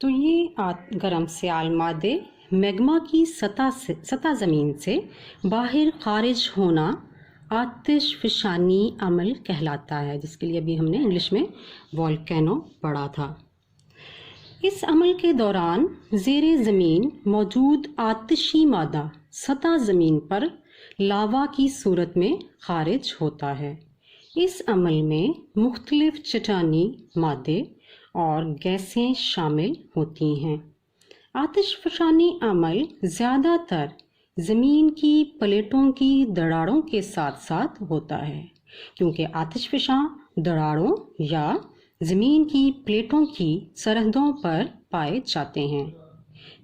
तो ये गर्म सियाल मादे मैग्मा की सतह ज़मीन से बाहर खारिज होना आतिशफ़शानी अमल कहलाता है, जिसके लिए अभी हमने इंग्लिश में वोल्केनो पढ़ा था। इस अमल के दौरान ज़ेरे ज़मीन मौजूद आतिशी मादा सतह ज़मीन पर लावा की सूरत में खारिज होता है। इस अमल में मुख्तलिफ चट्टानी मादे और गैसें शामिल होती हैं। आतिशफ़शानी अमल ज़्यादातर ज़मीन की प्लेटों की दरारों के साथ साथ होता है, क्योंकि आतिशफ़शां दरारों या ज़मीन की प्लेटों की सरहदों पर पाए जाते हैं।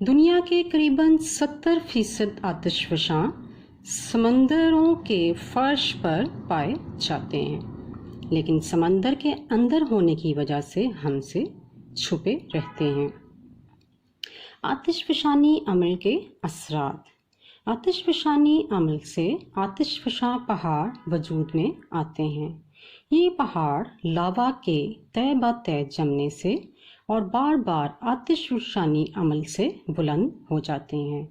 दुनिया के करीबन 70% आतिशफ़शां समंदरों के फर्श पर पाए जाते हैं, लेकिन समंदर के अंदर होने की वजह से हमसे छुपे रहते हैं। आतिशफ़शानी अमल के असरात। आतिशफ़शानी अमल से आतिशफ़शां पहाड़ वजूद में आते हैं। ये पहाड़ लावा के तय ब तय जमने से और बार बार आतिशफ़शानी अमल से बुलंद हो जाते हैं।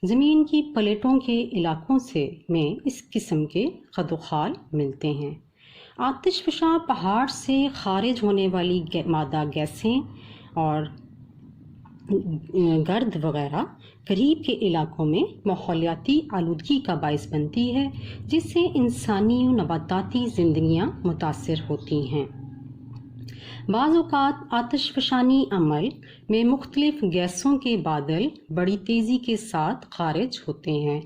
ज़मीन की प्लेटों के इलाकों में इस किस्म के खदोखाल मिलते हैं। आतिशफ़शां पहाड़ से खारिज होने वाली मादा गैसें और गर्द वगैरह करीब के इलाकों में माहौलियाती आलूदगी का बायस बनती है, जिससे इंसानी और नबाताती ज़िंदगियां मुतासिर होती हैं। बाज़ औक़ात आतिशफ़शानी अमल में मुख्तलिफ गैसों के बादल बड़ी तेज़ी के साथ खारिज होते हैं।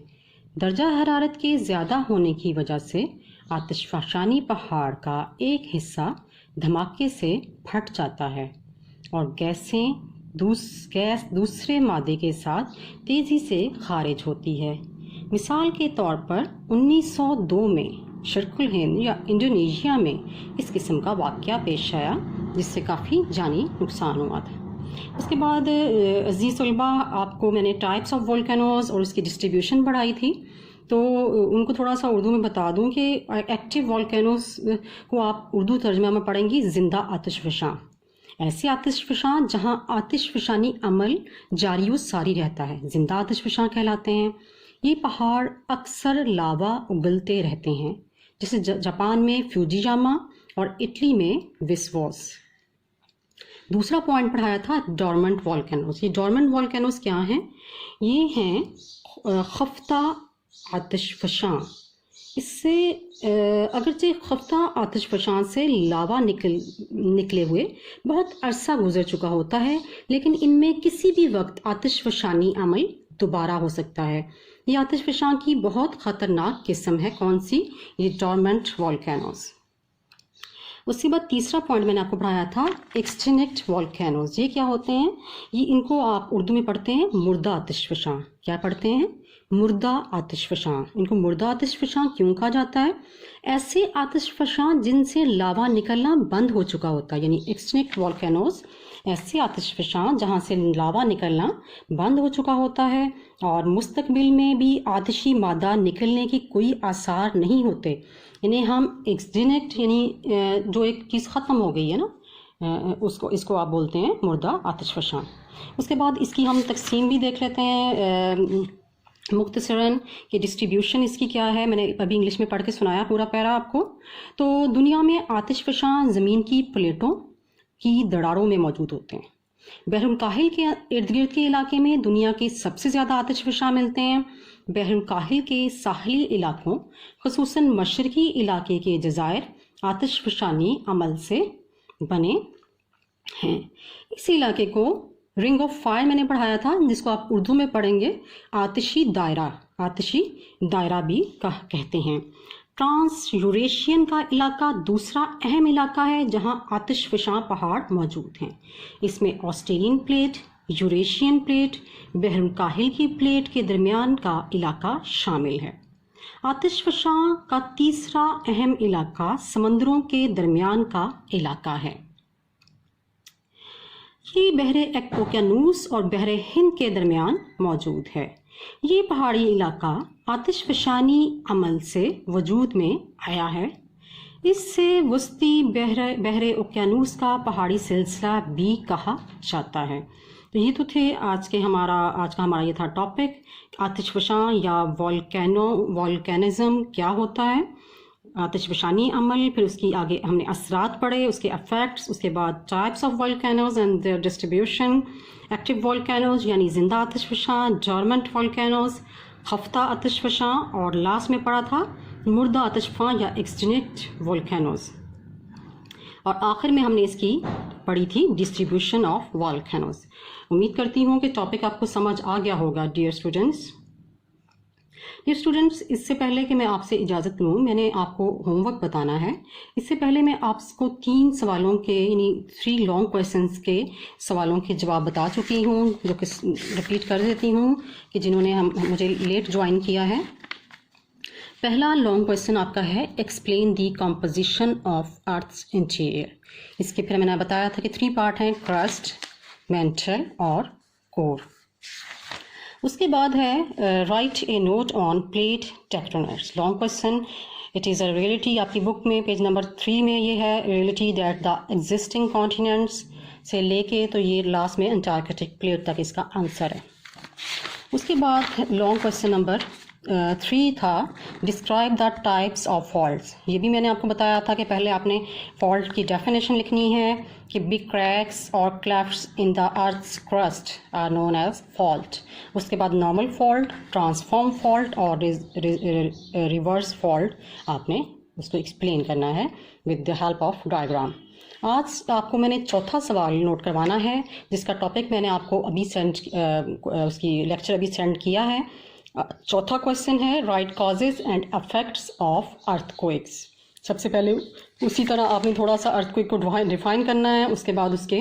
दर्जा हरारत के ज़्यादा होने की वजह से आतिशफ़शानी पहाड़ का एक हिस्सा धमाके से फट जाता है और गैस दूसरे मादे के साथ तेज़ी से खारिज होती है। मिसाल के तौर पर 1902 में शर्कुल हिंद या इंडोनेशिया में इस किस्म का वाक़या पेश आया, जिससे काफ़ी जानी नुकसान हुआ था। उसके बाद अज़ीज़ तलबा, आपको मैंने टाइप्स ऑफ वोल्केनोज़ और उसकी डिस्ट्रीब्यूशन पढ़ाई थी, तो उनको थोड़ा सा उर्दू में बता दूं कि एक्टिव वोल्केनोज़ को आप उर्दू तर्जुमा में पढ़ेंगी ज़िंदा आतिशफ़शां। ऐसे आतिशफ़शां जहां आतिशफ़शानी अमल जारी व सारी रहता है, ज़िंदा आतिशफ़शां कहलाते हैं। ये पहाड़ अक्सर लावा उगलते रहते हैं, जैसे जापान में फ्यूजीयामा और इटली में वेसुवियस। दूसरा पॉइंट पढ़ाया था डॉर्मेंट वोल्केनोज़। ये डॉर्मेंट वोल्केनोज़ क्या हैं? ये हैं खफ्ता आतिशफ़शां। इससे अगरचे खफ्ता आतिशफ़शां से लावा निकले हुए बहुत अरसा गुजर चुका होता है, लेकिन इनमें किसी भी वक्त आतिशफ़शानी अमल दोबारा हो सकता है। ये आतिशफ़शां की बहुत ख़तरनाक किस्म है। कौन सी? ये डॉर्मेंट वोल्केनोज़। उसके बाद तीसरा पॉइंट मैंने आपको पढ़ाया था एक्सटिंक्ट वोल्केनोज़। ये क्या होते हैं? ये इनको आप उर्दू में पढ़ते हैं मुर्दा आतिशफ़शां। क्या पढ़ते हैं? मुर्दा आतिशफ़शां। इनको मुर्दा आतिशफ़शां क्यों कहा जाता है? ऐसे आतिशफ़शां जिनसे लावा निकलना बंद हो चुका होता है, यानी एक्सटिंक्ट वोल्केनोज़ ऐसे आतिशफ़शां जहाँ से लावा निकलना बंद हो चुका होता है और मुस्तकबिल में भी आतिशी मादा निकलने की कोई आसार नहीं होते। यानी हम एक्सटिंक्ट यानी जो एक चीज़ ख़त्म हो गई है ना, इसको आप बोलते हैं मुर्दा आतिशफ़शां। उसके बाद इसकी हम तकसीम भी देख लेते हैं मुख्तसरन कि डिस्ट्रीब्यूशन इसकी क्या है। मैंने अभी इंग्लिश में पढ़ के सुनाया पूरा पैरा आपको। तो दुनिया में आतिशफ़शां ज़मीन की प्लेटों की दरारों में मौजूद होते हैं। बहरुल काहिल के इर्द गिर्द के इलाके में दुनिया के सबसे ज़्यादा आतिशफ़शां मिलते हैं। बहरुल काहिल के साहली इलाकों, ख़ुसूसन मशरक़ी इलाके के जज़ायर आतिशफ़शानी अमल से बने हैं। इस इलाके को रिंग ऑफ फायर मैंने पढ़ाया था, जिसको आप उर्दू में पढ़ेंगे आतिशी दायरा भी कहते हैं। ट्रांस यूरेशियन का इलाका दूसरा अहम इलाका है जहां आतिशफ़शां पहाड़ मौजूद हैं। इसमें ऑस्ट्रेलियन प्लेट, यूरेशियन प्लेट, बहरुल काहिल की प्लेट के दरमियान का इलाका शामिल है। आतिशफ़शां का तीसरा अहम इलाका समंदरों के दरमियान का इलाका है। ये बहरे ओकियानूस और बहरे हिंद के दरमियान मौजूद है। ये पहाड़ी इलाका आतिशफ़शानी अमल से वजूद में आया है। इससे वस्ती बहरे उकियानूस का पहाड़ी सिलसिला भी कहा जाता है। तो ये तो थे आज का हमारा ये था टॉपिक, आतिशफशां या वॉल्केनिज्म क्या होता है, आतिशफशानी अमल, फिर उसकी आगे हमने असरात पढ़े, उसके इफेक्ट्स, उसके बाद types of volcanoes and there distribution, active volcanoes यानी जिंदा आतिशफशां, डोरमेंट वॉल्केनोज, खफ्ता आतिशफशां, और लास्ट में पढ़ा था मुर्दा आतिशफशां या एक्सटिंक्ट वॉल्केनोज, और आखिर में हमने इसकी पढ़ी थी डिस्ट्रीब्यूशन ऑफ वॉल्केनोज। उम्मीद करती हूँ कि टॉपिक आपको समझ आ गया होगा डियर स्टूडेंट्स। इससे पहले कि मैं आपसे इजाज़त लूँ, मैंने आपको होमवर्क बताना है। इससे पहले मैं आपको 3 सवालों के यानी 3 लॉन्ग क्वेश्चंस के सवालों के जवाब बता चुकी हूँ, जो कि रिपीट कर देती हूँ कि जिन्होंने मुझे लेट ज्वाइन किया है। पहला लॉन्ग क्वेश्चन आपका है explain the composition of earth's interior. इसके फिर मैंने बताया था कि 3 पार्ट हैं, क्रस्ट, मेंटल और कोर। उसके बाद है write a note on plate tectonics. Long question, it is a reality, आपकी बुक में पेज नंबर 3 में ये है, reality that the existing continents से लेके तो ये लास्ट में अंटार्कटिक प्लेट तक इसका आंसर है। उसके बाद लॉन्ग क्वेश्चन नंबर 3 था describe the types of faults. ये भी मैंने आपको बताया था कि पहले आपने फॉल्ट की डेफिनेशन लिखनी है कि बिग क्रैक्स और clefts in the earth's crust are known as fault. उसके बाद नॉर्मल फॉल्ट, ट्रांसफॉर्म फॉल्ट और रिवर्स फॉल्ट आपने उसको एक्सप्लेन करना है with the help of diagram. आज आपको मैंने चौथा सवाल नोट करवाना है, जिसका टॉपिक मैंने आपको अभी उसकी लेक्चर अभी सेंड किया है। चौथा क्वेश्चन है right causes and effects of earthquakes. सबसे पहले उसी तरह आपने थोड़ा सा अर्थक्वेक को डिफाइन करना है, उसके बाद उसके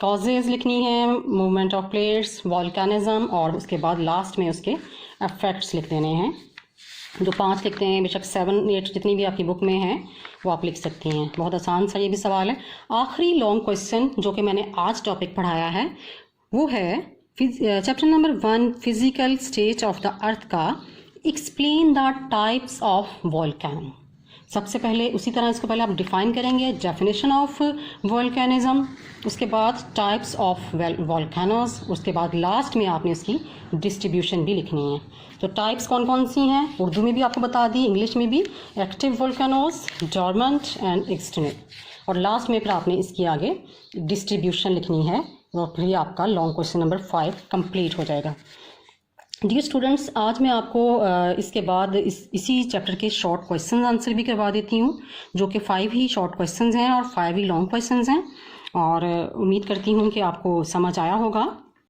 कॉजेज लिखनी है, मूवमेंट ऑफ प्लेट्स, वॉल्केनिज्म, और उसके बाद लास्ट में उसके इफेक्ट्स लिख देने हैं। जो 5 लिखते हैं, बेशक 7, 8 जितनी भी आपकी बुक में है वो आप लिख सकती हैं। बहुत आसान सा ये भी सवाल है। आखिरी लॉन्ग क्वेश्चन जो कि मैंने आज टॉपिक पढ़ाया है वो है chapter number 1 physical state of the earth का explain the types of volcano. सबसे पहले उसी तरह इसको पहले आप डिफाइन करेंगे, डेफिनेशन ऑफ वॉल्केनिज्म, उसके बाद टाइप्स ऑफ वॉल्केनोज, उसके बाद लास्ट में आपने इसकी डिस्ट्रीब्यूशन भी लिखनी है। तो टाइप्स कौन कौन सी हैं उर्दू में भी आपको बता दी, इंग्लिश में भी, active volcanoes, dormant and extinct, और लास्ट में फिर आपने इसकी आगे डिस्ट्रीब्यूशन लिखनी है, और फिर आपका लॉन्ग क्वेश्चन नंबर 5 कंप्लीट हो जाएगा। डियर स्टूडेंट्स, आज मैं आपको इसके बाद इसी चैप्टर के शॉर्ट क्वेश्चन आंसर भी करवा देती हूँ, जो कि 5 ही शॉर्ट क्वेश्चंस हैं और 5 ही लॉन्ग क्वेश्चंस हैं, और उम्मीद करती हूँ कि आपको समझ आया होगा।